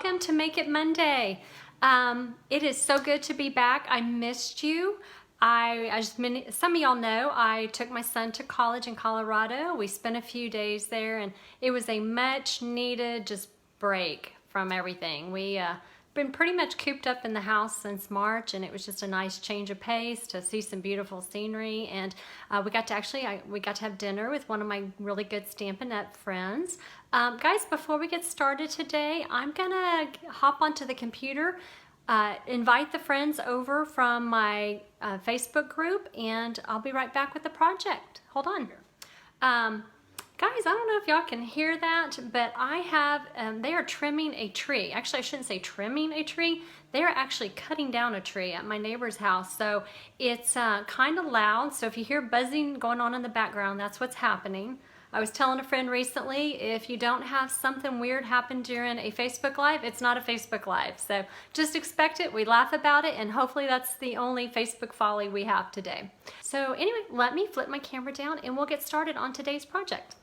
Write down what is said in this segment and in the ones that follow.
welcome to Make It Monday. It is so good to be back. I missed you. Some of y'all know I took my son to college in Colorado. We spent a few days there and it was a much needed just break from everything. We been pretty much cooped up in the house since March, and it was just a nice change of pace to see some beautiful scenery. And we got to have dinner with one of my really good Stampin' Up! Friends. Guys, before we get started today, I'm gonna hop onto the computer, invite the friends over from my Facebook group, and I'll be right back with the project. Hold on. Guys, I don't know if y'all can hear that, but I have, they are trimming a tree. Actually, I shouldn't say trimming a tree. They are actually cutting down a tree at my neighbor's house. So it's kind of loud. So if you hear buzzing going on in the background, that's what's happening. I was telling a friend recently, if you don't have something weird happen during a Facebook Live, it's not a Facebook Live. So just expect it, we laugh about it, and hopefully that's the only Facebook folly we have today. So anyway, let me flip my camera down and we'll get started on today's project.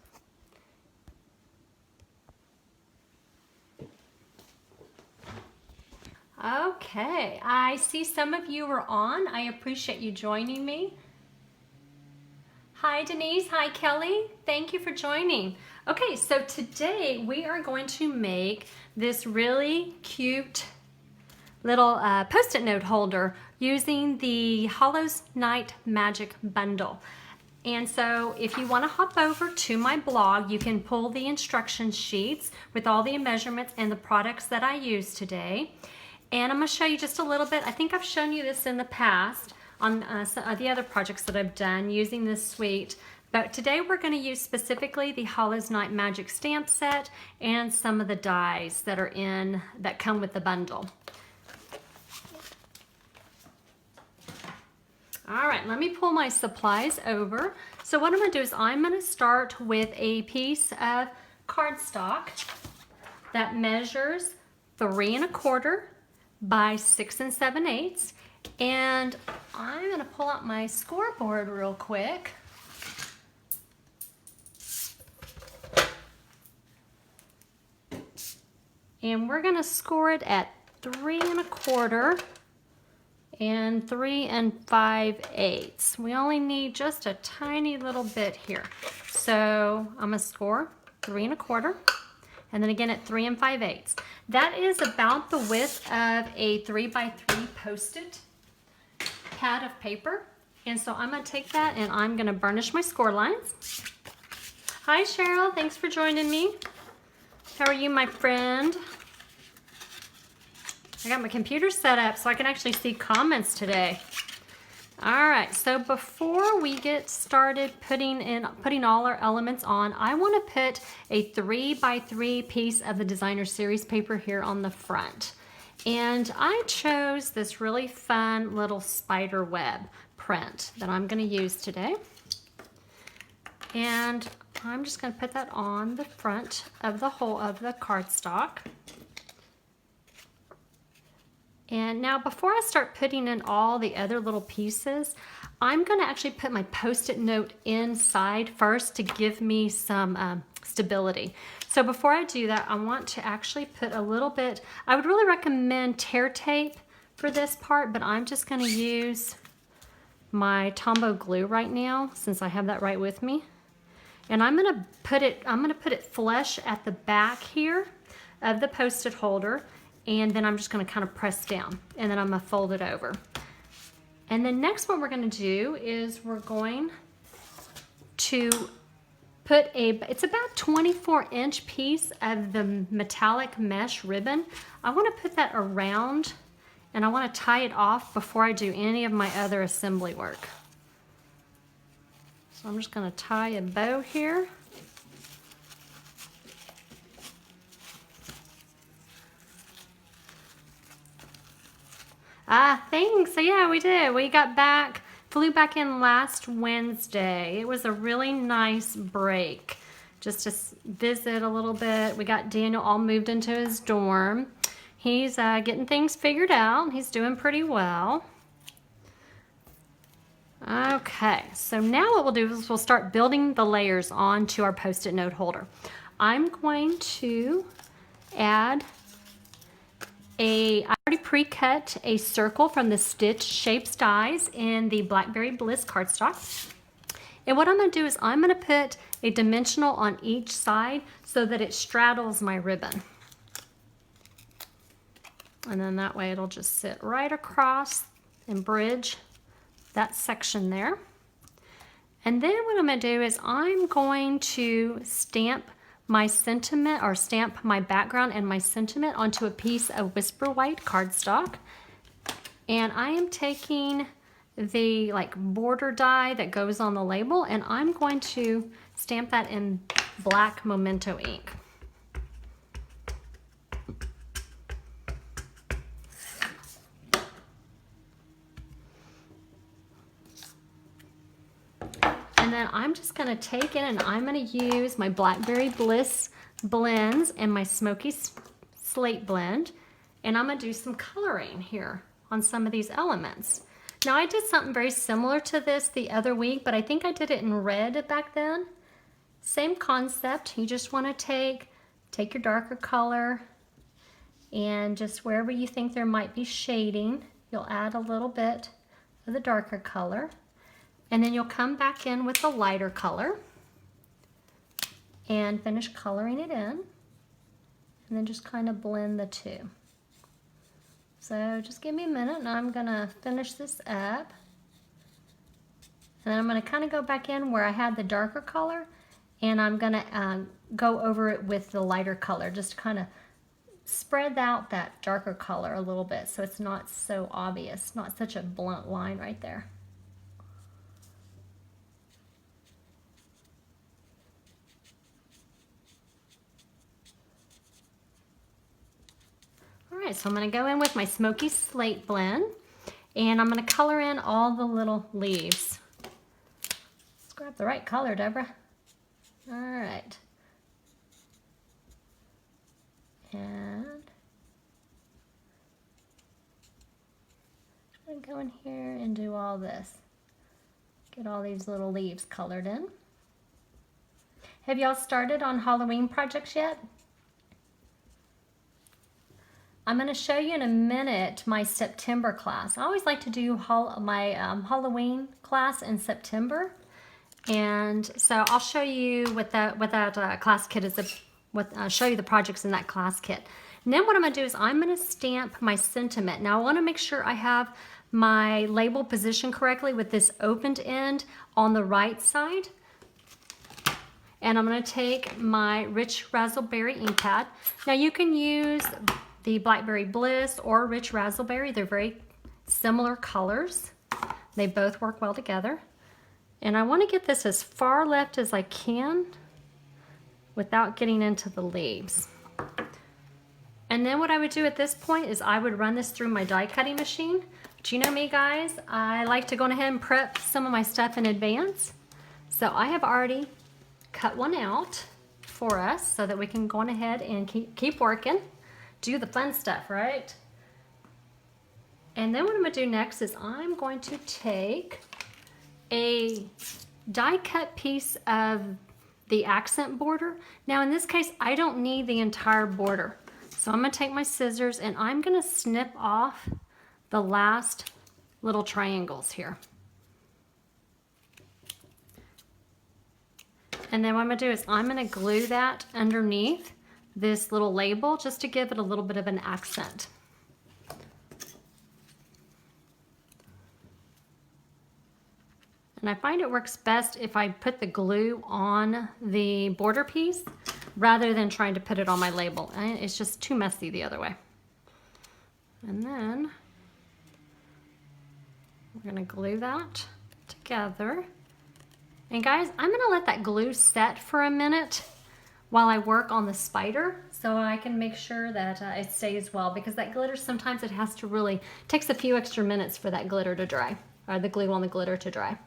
Okay, I see some of you are on. I appreciate you joining me. Hi Denise, hi Kelly, thank you for joining. Okay, so today we are going to make this really cute little post-it note holder using the Hallows Night Magic bundle. And so if you want to hop over to my blog, you can pull the instruction sheets with all the measurements and the products that I use today. And I'm going to show you just a little bit. I think I've shown you this in the past on some of the other projects that I've done using this suite. But today we're going to use specifically the Hallows Night Magic stamp set and some of the dies that come with the bundle. All right, let me pull my supplies over. So what I'm going to do is I'm going to start with a piece of cardstock that measures 3 1/4 by 6 7/8, and I'm going to pull out my scoreboard real quick. And we're going to score it at 3 1/4 and 3 5/8. We only need just a tiny little bit here. So I'm going to score 3 1/4 and then again at 3 5/8. That is about the width of a 3 by 3 post-it pad of paper. And so I'm going to take that and I'm going to burnish my score lines. Hi Cheryl, thanks for joining me. How are you, my friend? I got my computer set up so I can actually see comments today. All right, so before we get started putting all our elements on, I want to put a 3 by 3 piece of the Designer Series paper here on the front. And I chose this really fun little spider web print that I'm going to use today. And I'm just going to put that on the front of the whole of the cardstock. And now before I start putting in all the other little pieces, I'm going to actually put my post-it note inside first to give me some stability. So before I do that, I want to actually put a little bit, I would really recommend tear tape for this part, but I'm just going to use my Tombow glue right now since I have that right with me. And I'm going to put it flush at the back here of the post-it holder. And then I'm just going to kind of press down, and then I'm going to fold it over. And then next what we're going to do is we're going to put it's about 24-inch piece of the metallic mesh ribbon. I want to put that around, and I want to tie it off before I do any of my other assembly work. So I'm just going to tie a bow here. Thanks. So yeah, we did. We flew back in last Wednesday. It was a really nice break just to visit a little bit. We got Daniel all moved into his dorm. He's getting things figured out. He's doing pretty well. Okay, so now what we'll do is we'll start building the layers onto our Post-it note holder. I'm going to add I already pre-cut a circle from the Stitch Shapes dies in the Blackberry Bliss cardstock. And what I'm going to do is I'm going to put a dimensional on each side so that it straddles my ribbon. And then that way it'll just sit right across and bridge that section there. And then what I'm going to do is I'm going to stamp my sentiment, or stamp my background and my sentiment onto a piece of Whisper White cardstock. And I am taking the border die that goes on the label, and I'm going to stamp that in black Memento ink. And then I'm just going to take it and I'm going to use my Blackberry Bliss blends and my Smoky Slate blend, and I'm going to do some coloring here on some of these elements. Now I did something very similar to this the other week, but I think I did it in red back then. Same concept. You just want to take your darker color, and just wherever you think there might be shading, you'll add a little bit of the darker color. And then you'll come back in with the lighter color and finish coloring it in. And then just kind of blend the two. So just give me a minute and I'm going to finish this up. And then I'm going to kind of go back in where I had the darker color, and I'm going to go over it with the lighter color, just to kind of spread out that darker color a little bit so it's not so obvious, not such a blunt line right there. Alright, so I'm going to go in with my Smoky Slate blend, and I'm going to color in all the little leaves. Let's grab the right color, Deborah. Alright. And I'm going to go in here and do all this. Get all these little leaves colored in. Have y'all started on Halloween projects yet? I'm going to show you in a minute my September class. I always like to do my Halloween class in September, and so I'll show you what that class kit is. Show you the projects in that class kit. And then what I'm going to do is I'm going to stamp my sentiment. Now I want to make sure I have my label positioned correctly with this opened end on the right side. And I'm going to take my Rich Razzleberry ink pad. Now you can use the Blackberry Bliss or Rich Razzleberry. They're very similar colors. They both work well together. And I want to get this as far left as I can without getting into the leaves. And then what I would do at this point is I would run this through my die cutting machine. But you know me, guys, I like to go ahead and prep some of my stuff in advance. So I have already cut one out for us so that we can go on ahead and keep working. Do the fun stuff, right? And then what I'm going to do next is I'm going to take a die cut piece of the accent border. Now in this case, I don't need the entire border. So I'm going to take my scissors and I'm going to snip off the last little triangles here. And then what I'm going to do is I'm going to glue that underneath this little label just to give it a little bit of an accent. And I find it works best if I put the glue on the border piece rather than trying to put it on my label. And it's just too messy the other way. And then we're going to glue that together. And guys, I'm going to let that glue set for a minute while I work on the spider so I can make sure that it stays well, because that glitter, sometimes it has to really, takes a few extra minutes for that glitter to dry, or the glue on the glitter to dry.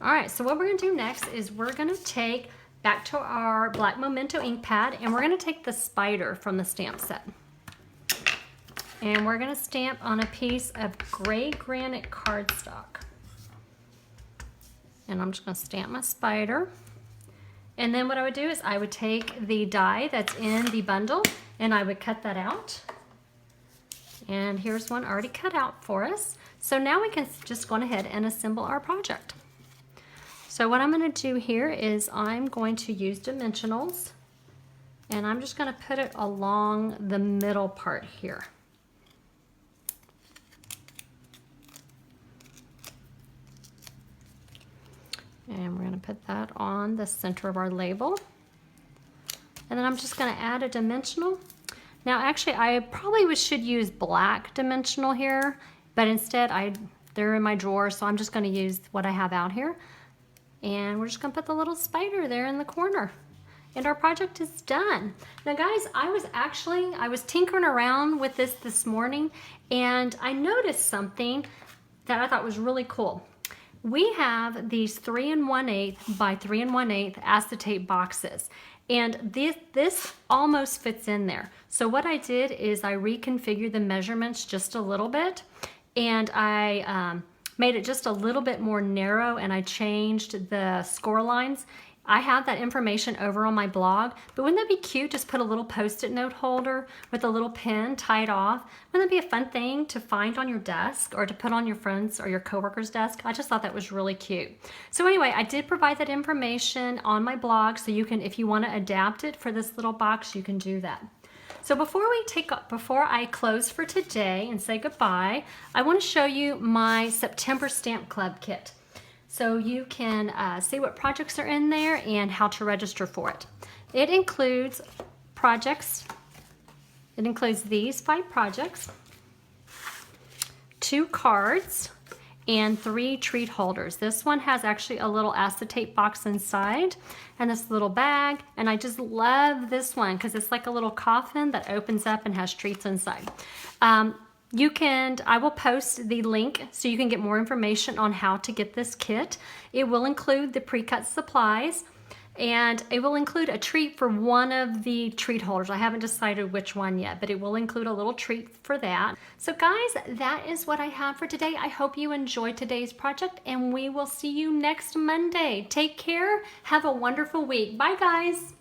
All right, so what we're going to do next is we're going to take back to our black Memento ink pad, and we're going to take the spider from the stamp set. And we're going to stamp on a piece of gray granite cardstock. And I'm just going to stamp my spider. And then what I would do is I would take the die that's in the bundle and I would cut that out. And here's one already cut out for us. So now we can just go ahead and assemble our project. So what I'm going to do here is I'm going to use dimensionals, and I'm just going to put it along the middle part here. And we're going to put that on the center of our label. And then I'm just going to add a dimensional. Now actually I probably should use black dimensional here, but instead they're in my drawer, so I'm just going to use what I have out here. And we're just going to put the little spider there in the corner. And our project is done. Now guys, I was tinkering around with this morning, and I noticed something that I thought was really cool. We have these 3 1/8 by 3 1/8 acetate boxes, and this almost fits in there. So what I did is I reconfigured the measurements just a little bit, and I made it just a little bit more narrow, and I changed the score lines. I have that information over on my blog, but wouldn't that be cute? Just put a little post-it note holder with a little pin tied off. Wouldn't that be a fun thing to find on your desk or to put on your friends or your coworker's desk? I just thought that was really cute. So anyway, I did provide that information on my blog, so you can, if you want to adapt it for this little box, you can do that. So before I close for today and say goodbye, I want to show you my September Stamp Club kit, so you can see what projects are in there and how to register for it. It includes projects. It includes these 5 projects, 2 cards, and 3 treat holders. This one has actually a little acetate box inside and this little bag, and I just love this one because it's like a little coffin that opens up and has treats inside. I will post the link so you can get more information on how to get this kit. It will include the pre-cut supplies, and it will include a treat for one of the treat holders. I haven't decided which one yet, but it will include a little treat for that. So guys, that is what I have for today. I hope you enjoyed today's project, and we will see you next Monday. Take care. Have a wonderful week. Bye guys.